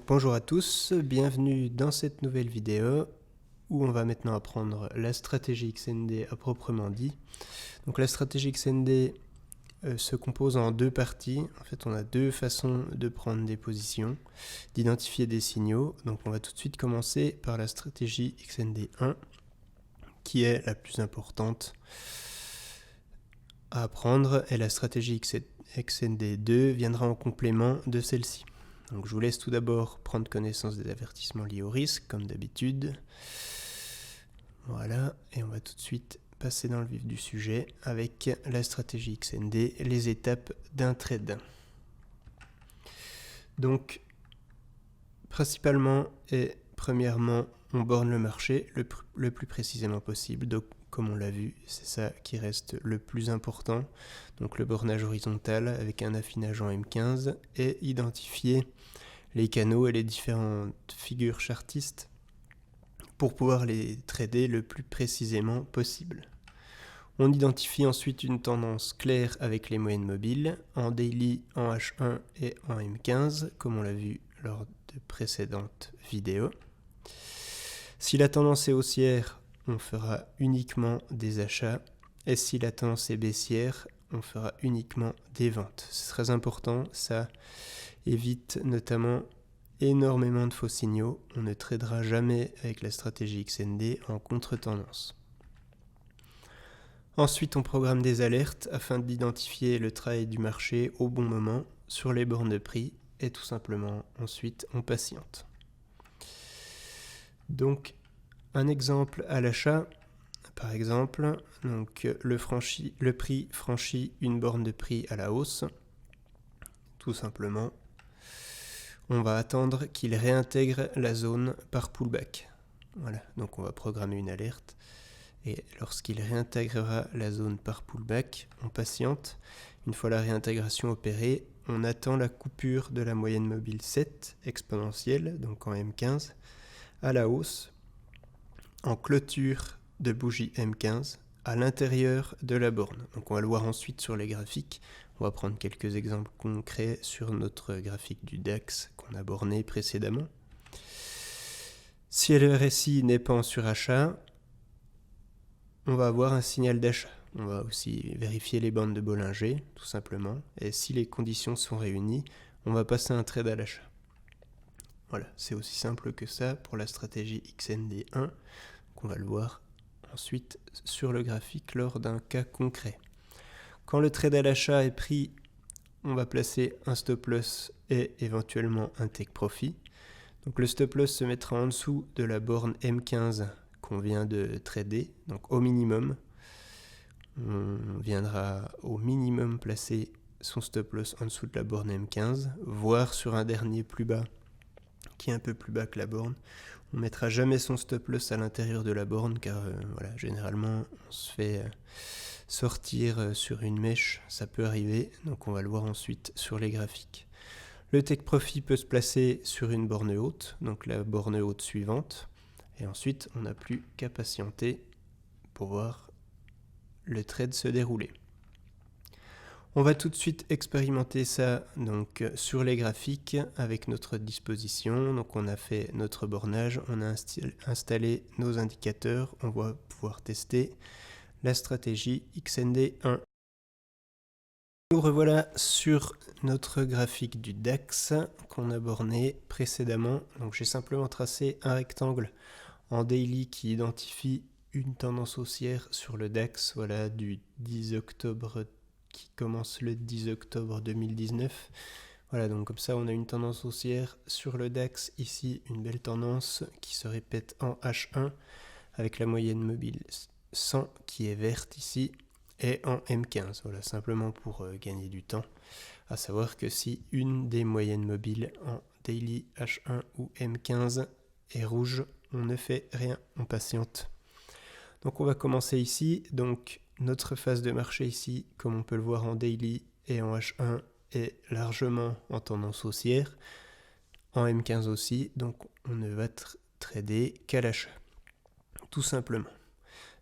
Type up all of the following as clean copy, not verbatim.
Bonjour à tous, bienvenue dans cette nouvelle vidéo où on va maintenant apprendre la stratégie XND à proprement dit. Donc la stratégie XND se compose en deux parties. En fait, on a deux façons de prendre des positions, d'identifier des signaux. Donc on va tout de suite commencer par la stratégie XND 1 qui est la plus importante à apprendre, et la stratégie XND 2 viendra en complément de celle-ci. Donc je vous laisse tout d'abord prendre connaissance des avertissements liés au risque, comme d'habitude. Voilà, et on va tout de suite passer dans le vif du sujet avec la stratégie XND, les étapes d'un trade. Donc, principalement et premièrement, on borne le marché le plus précisément possible. Donc, comme on l'a vu, c'est ça qui reste le plus important. Donc le bornage horizontal avec un affinage en M15 et identifier les canaux et les différentes figures chartistes pour pouvoir les trader le plus précisément possible. On identifie ensuite une tendance claire avec les moyennes mobiles, en daily, en H1 et en M15, comme on l'a vu lors de précédentes vidéos. Si la tendance est haussière, on fera uniquement des achats, et si la tendance est baissière, on fera uniquement des ventes. C'est très important, ça évite notamment énormément de faux signaux. On ne tradera jamais avec la stratégie XND en contre-tendance. Ensuite, on programme des alertes afin d'identifier le travail du marché au bon moment sur les bornes de prix, et tout simplement ensuite on patiente. Donc un exemple à l'achat, par exemple, donc le prix franchit une borne de prix à la hausse, tout simplement. On va attendre qu'il réintègre la zone par pullback. Voilà, donc on va programmer une alerte. Et lorsqu'il réintégrera la zone par pullback, on patiente. Une fois la réintégration opérée, on attend la coupure de la moyenne mobile 7 exponentielle, donc en M15, à la hausse, en clôture de bougie M15, à l'intérieur de la borne. Donc on va le voir ensuite sur les graphiques. On va prendre quelques exemples concrets sur notre graphique du DAX qu'on a borné précédemment. Si le RSI n'est pas en surachat, on va avoir un signal d'achat. On va aussi vérifier les bandes de Bollinger, tout simplement. Et si les conditions sont réunies, on va passer un trade à l'achat. Voilà, c'est aussi simple que ça pour la stratégie XND1, qu'on va le voir ensuite sur le graphique lors d'un cas concret. Quand le trade à l'achat est pris, on va placer un stop loss et éventuellement un take profit. Donc le stop loss se mettra en dessous de la borne M15 qu'on vient de trader, donc au minimum. On viendra au minimum placer son stop loss en dessous de la borne M15, voire sur un dernier plus bas qui est un peu plus bas que la borne. On ne mettra jamais son stop loss à l'intérieur de la borne car voilà, généralement on se fait sortir sur une mèche, ça peut arriver, donc on va le voir ensuite sur les graphiques. Le take profit peut se placer sur une borne haute, donc la borne haute suivante, et ensuite on n'a plus qu'à patienter pour voir le trade se dérouler. On va tout de suite expérimenter ça donc sur les graphiques avec notre disposition. Donc on a fait notre bornage, on a installé nos indicateurs, on va pouvoir tester la stratégie XND1. Nous revoilà sur notre graphique du DAX qu'on a borné précédemment. Donc j'ai simplement tracé un rectangle en daily qui identifie une tendance haussière sur le DAX, voilà, du 10 octobre qui commence le 10 octobre 2019. Voilà, donc comme ça on a une tendance haussière sur le DAX, ici une belle tendance qui se répète en H1 avec la moyenne mobile 100 qui est verte ici et en M15. Voilà, simplement pour gagner du temps, à savoir que si une des moyennes mobiles en daily H1 ou M15 est rouge, on ne fait rien, on patiente. Donc on va commencer ici, donc notre phase de marché ici, comme on peut le voir en daily et en H1, est largement en tendance haussière, en M15 aussi, donc on ne va trader qu'à l'achat, tout simplement.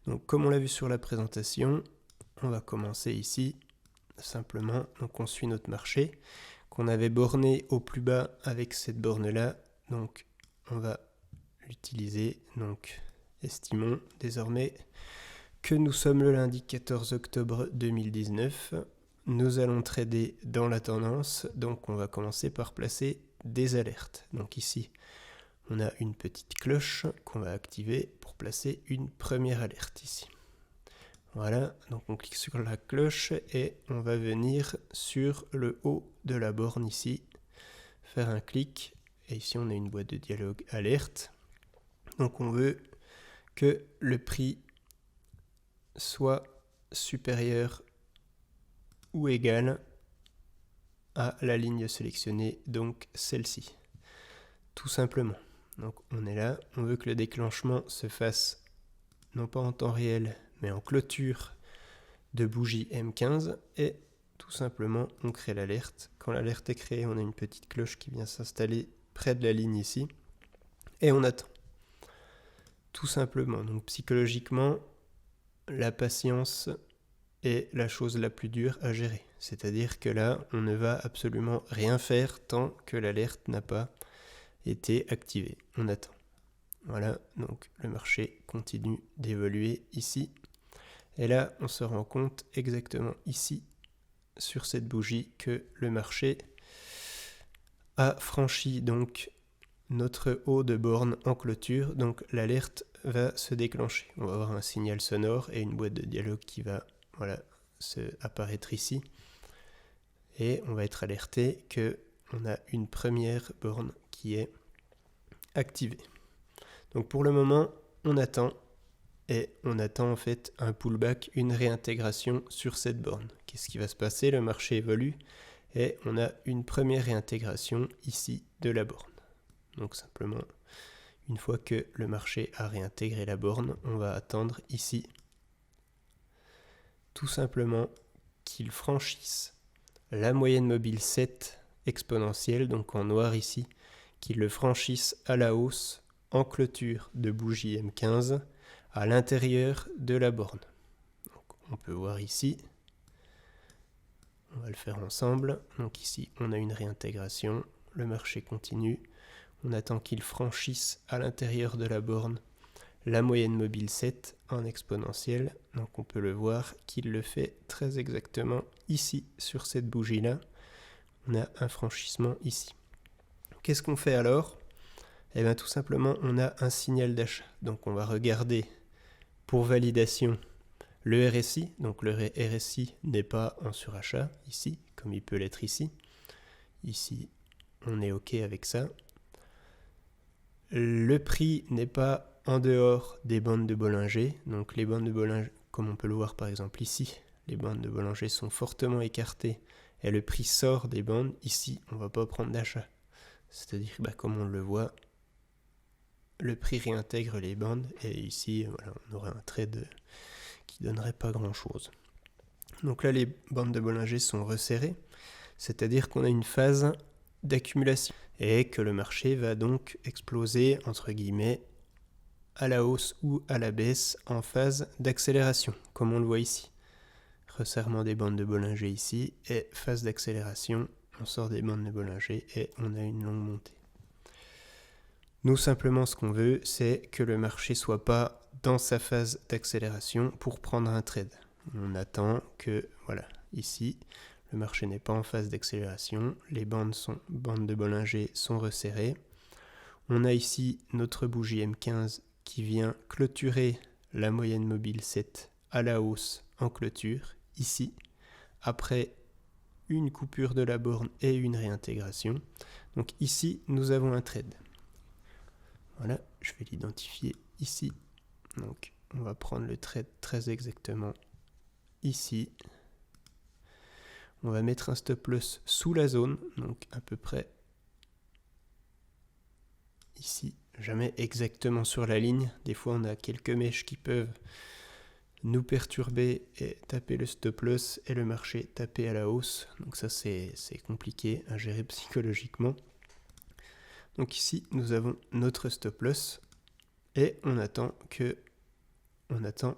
Donc comme on l'a vu sur la présentation, on va commencer ici, simplement, donc on suit notre marché, qu'on avait borné au plus bas avec cette borne-là, donc on va l'utiliser. Donc estimons désormais que nous sommes le lundi 14 octobre 2019. Nous allons trader dans la tendance, donc on va commencer par placer des alertes. Donc ici, on a une petite cloche qu'on va activer pour placer une première alerte ici. Voilà, donc on clique sur la cloche et on va venir sur le haut de la borne ici, faire un clic, et ici on a une boîte de dialogue alerte. Donc on veut que le prix soit supérieur ou égal à la ligne sélectionnée, donc celle-ci, tout simplement. Donc on est là, on veut que le déclenchement se fasse non pas en temps réel, mais en clôture de bougie M15, et tout simplement on crée l'alerte. Quand l'alerte est créée, on a une petite cloche qui vient s'installer près de la ligne ici, et on attend. Tout simplement, donc psychologiquement, la patience est la chose la plus dure à gérer. C'est-à-dire que là, on ne va absolument rien faire tant que l'alerte n'a pas été activée. On attend. Voilà, donc le marché continue d'évoluer ici. Et là, on se rend compte exactement ici, sur cette bougie, que le marché a franchi donc notre haut de borne en clôture. Donc l'alerte va se déclencher. On va avoir un signal sonore et une boîte de dialogue qui va apparaître ici. Et on va être alerté qu'on a une première borne qui est activée. Donc pour le moment, on attend. Et on attend en fait un pullback, une réintégration sur cette borne. Qu'est-ce qui va se passer? Le marché évolue et on a une première réintégration ici de la borne. Donc simplement, une fois que le marché a réintégré la borne, on va attendre ici tout simplement qu'il franchisse la moyenne mobile 7 exponentielle, donc en noir ici, qu'il le franchisse à la hausse en clôture de bougie M15 à l'intérieur de la borne. Donc on peut voir ici, on va le faire ensemble. Donc ici on a une réintégration, le marché continue, on attend qu'il franchisse à l'intérieur de la borne la moyenne mobile 7 en exponentielle. Donc on peut le voir qu'il le fait très exactement ici sur cette bougie là. On a un franchissement ici. Qu'est-ce qu'on fait alors? Eh bien tout simplement on a un signal d'achat. Donc on va regarder pour validation le RSI. Donc le RSI n'est pas en surachat ici, comme il peut l'être ici. Ici on est OK avec ça. Le prix n'est pas en dehors des bandes de Bollinger. Donc les bandes de Bollinger, comme on peut le voir par exemple ici, les bandes de Bollinger sont fortement écartées et le prix sort des bandes. Ici on ne va pas prendre d'achat. C'est-à-dire comme on le voit, le prix réintègre les bandes et ici voilà, on aurait un trade qui donnerait pas grand chose. Donc là les bandes de Bollinger sont resserrées, c'est-à-dire qu'on a une phase d'accumulation et que le marché va donc exploser entre guillemets à la hausse ou à la baisse en phase d'accélération, comme on le voit ici. Resserrement des bandes de Bollinger ici et phase d'accélération, on sort des bandes de Bollinger et on a une longue montée. Nous, simplement, ce qu'on veut, c'est que le marché soit pas dans sa phase d'accélération pour prendre un trade. On attend que, voilà, ici, le marché n'est pas en phase d'accélération, les bandes de Bollinger sont resserrées. On a ici notre bougie M15 qui vient clôturer la moyenne mobile 7 à la hausse en clôture, ici, après une coupure de la borne et une réintégration. Donc ici, nous avons un trade. Voilà, je vais l'identifier ici. Donc, on va prendre le trade très exactement ici. On va mettre un stop loss sous la zone, donc à peu près ici. Jamais exactement sur la ligne. Des fois, on a quelques mèches qui peuvent nous perturber et taper le stop loss et le marché taper à la hausse. Donc ça, c'est compliqué à gérer psychologiquement. Donc ici, nous avons notre stop loss et on attend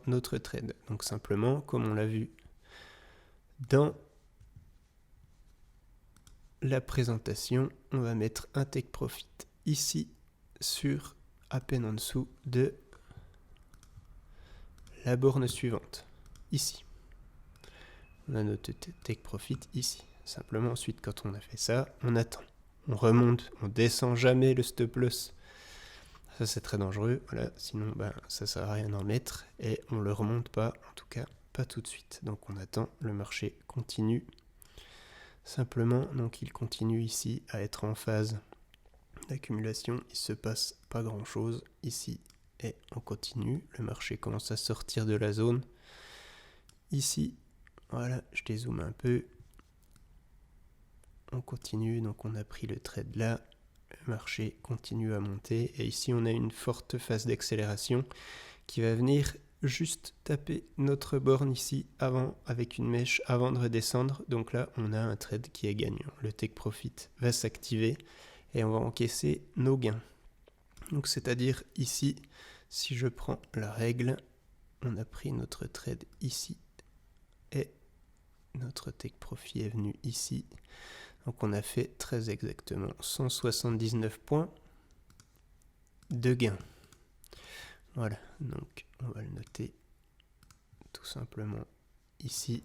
notre trade. Donc simplement, comme on l'a vu dans la présentation, on va mettre un take profit ici sur à peine en dessous de la borne suivante, ici. On a notre take profit ici. Simplement, ensuite, quand on a fait ça, on attend. On remonte, on descend jamais le stop loss. Ça, c'est très dangereux. Voilà, sinon, ça ne sert à rien d'en mettre. Et on ne le remonte pas, en tout cas, pas tout de suite. Donc, on attend, le marché continue. Simplement, donc, il continue ici à être en phase d'accumulation. Il ne se passe pas grand-chose ici. Et on continue. Le marché commence à sortir de la zone. Ici, voilà, je dézoome un peu. On continue, donc on a pris le trade là. Le marché continue à monter. Et ici, on a une forte phase d'accélération qui va venir juste taper notre borne ici avant, avec une mèche avant de redescendre. Donc là, on a un trade qui est gagnant. Le take profit va s'activer et on va encaisser nos gains. Donc c'est-à-dire ici, si je prends la règle, on a pris notre trade ici et notre take profit est venu ici. Donc on a fait très exactement 179 points de gain. Voilà, donc on va le noter tout simplement ici.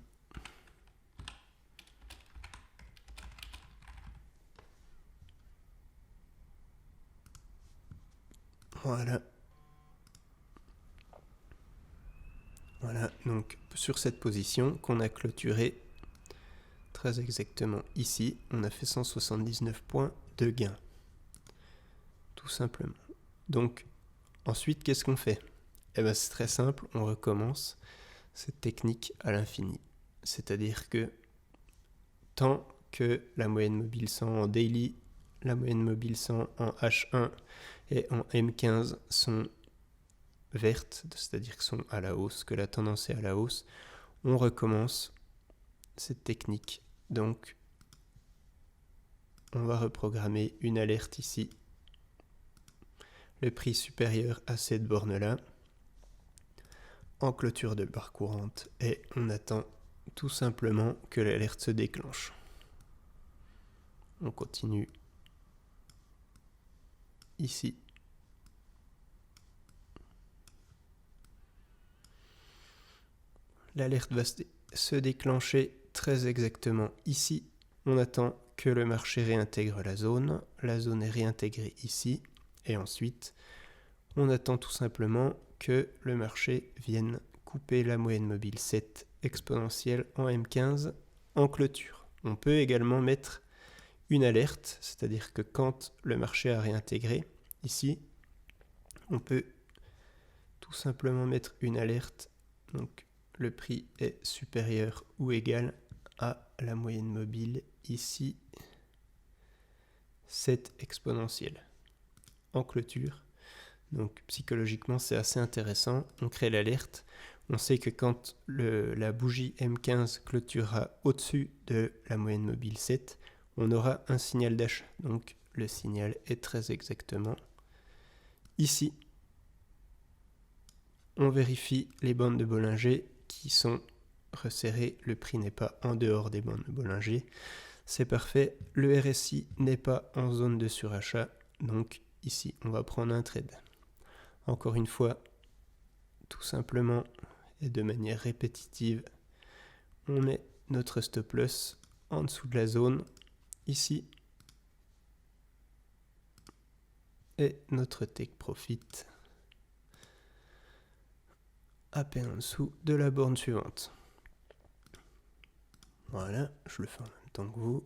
Voilà. Voilà, donc sur cette position qu'on a clôturé très exactement ici, on a fait 179 points de gain. Tout simplement. Donc ensuite, qu'est-ce qu'on fait? Eh bien c'est très simple, on recommence cette technique à l'infini. C'est-à-dire que tant que la moyenne mobile 100 en daily, la moyenne mobile 100 en H1 et en M15 sont vertes, c'est-à-dire qu'elles sont à la hausse, que la tendance est à la hausse, on recommence cette technique. Donc, on va reprogrammer une alerte ici. Le prix supérieur à cette borne-là, en clôture de barre courante, et on attend tout simplement que l'alerte se déclenche. On continue ici. L'alerte va se déclencher très exactement ici. On attend que le marché réintègre la zone est réintégrée ici, et ensuite on attend tout simplement que le marché vienne couper la moyenne mobile 7 exponentielle en M15 en clôture. On peut également mettre une alerte, c'est-à-dire que quand le marché a réintégré ici, on peut tout simplement mettre une alerte, donc le prix est supérieur ou égal à la moyenne mobile ici, 7 exponentielle en clôture. Donc psychologiquement c'est assez intéressant, on crée l'alerte, on sait que quand la bougie M15 clôturera au-dessus de la moyenne mobile 7, on aura un signal d'achat. Donc le signal est très exactement ici. On vérifie les bandes de Bollinger qui sont resserrées, le prix n'est pas en dehors des bandes de Bollinger. C'est parfait, le RSI n'est pas en zone de surachat, donc ici on va prendre un trade. Encore une fois, tout simplement et de manière répétitive, on met notre stop loss en dessous de la zone, ici, et notre take profit à peine en dessous de la borne suivante. Voilà, je le fais en même temps que vous.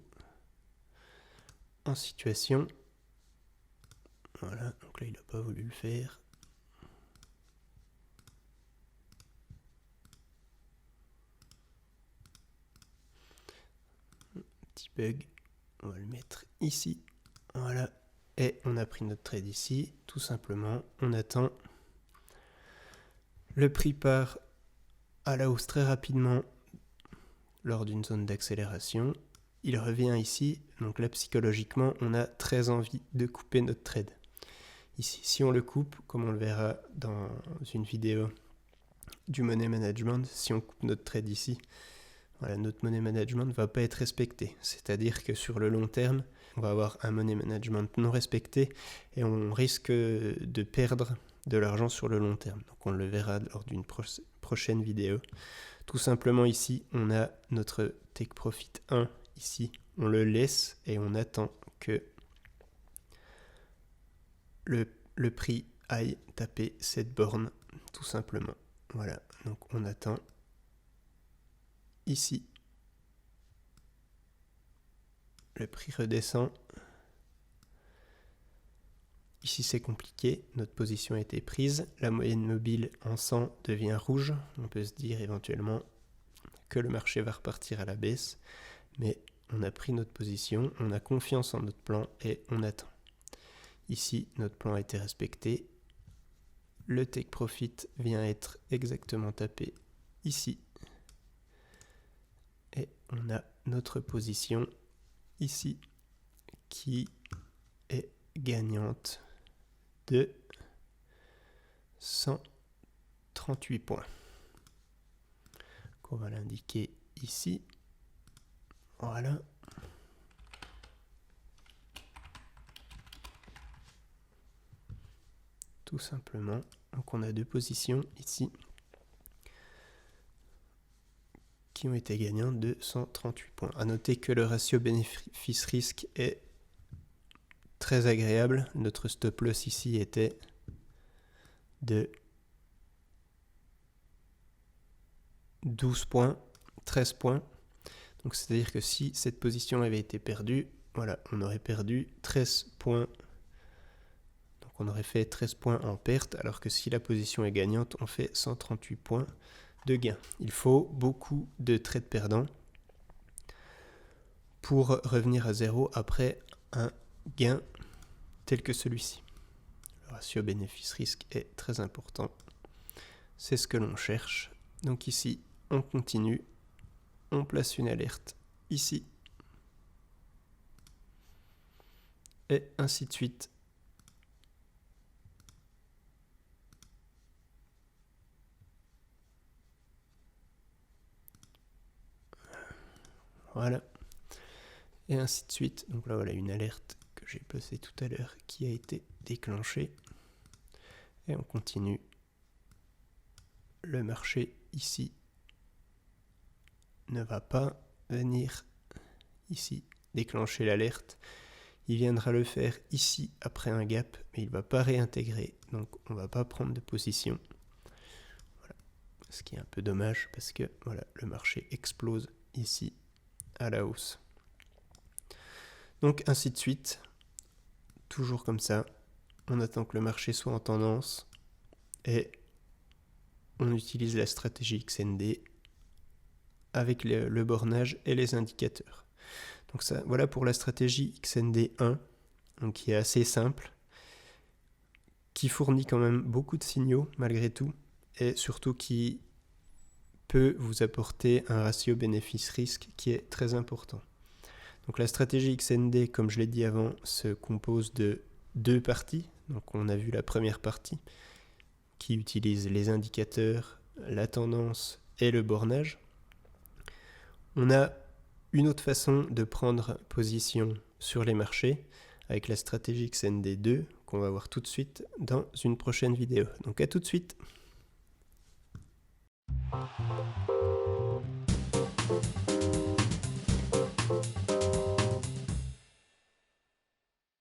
En situation. Voilà, donc là il n'a pas voulu le faire. Petit bug, on va le mettre ici. Voilà, et on a pris notre trade ici. Tout simplement, on attend. Le prix part à la hausse très rapidement lors d'une zone d'accélération. Il revient ici, donc là psychologiquement on a très envie de couper notre trade. Ici, si on le coupe, comme on le verra dans une vidéo du money management, si on coupe notre trade ici, Voilà, notre money management ne va pas être respecté. C'est-à-dire que sur le long terme, on va avoir un money management non respecté et on risque de perdre de l'argent sur le long terme. Donc on le verra lors d'une prochaine vidéo. Tout simplement ici, on a notre Take Profit 1 ici. On le laisse et on attend que le prix aille taper cette borne, tout simplement. Voilà, donc on attend ici. Le prix redescend. Ici c'est compliqué, notre position a été prise. La moyenne mobile en 100 devient rouge. On peut se dire éventuellement que le marché va repartir à la baisse. Mais on a pris notre position, on a confiance en notre plan et on attend. Ici, notre plan a été respecté. Le take profit vient être exactement tapé ici. Et on a notre position ici qui est gagnante de 138 points. Donc on va l'indiquer ici. Voilà. Tout simplement. Donc on a deux positions ici qui ont été gagnantes de 138 points. A noter que le ratio bénéfice-risque est très agréable. Notre stop loss ici était de 12 points, 13 points. Donc c'est-à-dire que si cette position avait été perdue, voilà, on aurait perdu 13 points. Donc on aurait fait 13 points en perte, alors que si la position est gagnante, on fait 138 points de gain. Il faut beaucoup de trades perdants pour revenir à zéro après un gain tel que celui-ci. Le ratio bénéfice-risque est très important. C'est ce que l'on cherche. Donc ici, on continue. On place une alerte ici. Et ainsi de suite. Voilà. Et ainsi de suite. Donc là, voilà une alerte que j'ai placée tout à l'heure qui a été déclenchée. Et on continue. Le marché ici ne va pas venir ici déclencher l'alerte. Il viendra le faire ici après un gap, mais il ne va pas réintégrer. Donc on ne va pas prendre de position. Voilà. Ce qui est un peu dommage parce que voilà, le marché explose ici à la hausse. Donc ainsi de suite. Toujours comme ça. On attend que le marché soit en tendance. Et on utilise la stratégie XND avec le bornage et les indicateurs. Donc ça, voilà pour la stratégie XND 1, donc qui est assez simple, qui fournit quand même beaucoup de signaux malgré tout, et surtout qui peut vous apporter un ratio bénéfice-risque qui est très important. Donc la stratégie XND, comme je l'ai dit avant, se compose de deux parties. Donc on a vu la première partie qui utilise les indicateurs, la tendance et le bornage. On a une autre façon de prendre position sur les marchés avec la stratégie XND2 qu'on va voir tout de suite dans une prochaine vidéo. Donc à tout de suite.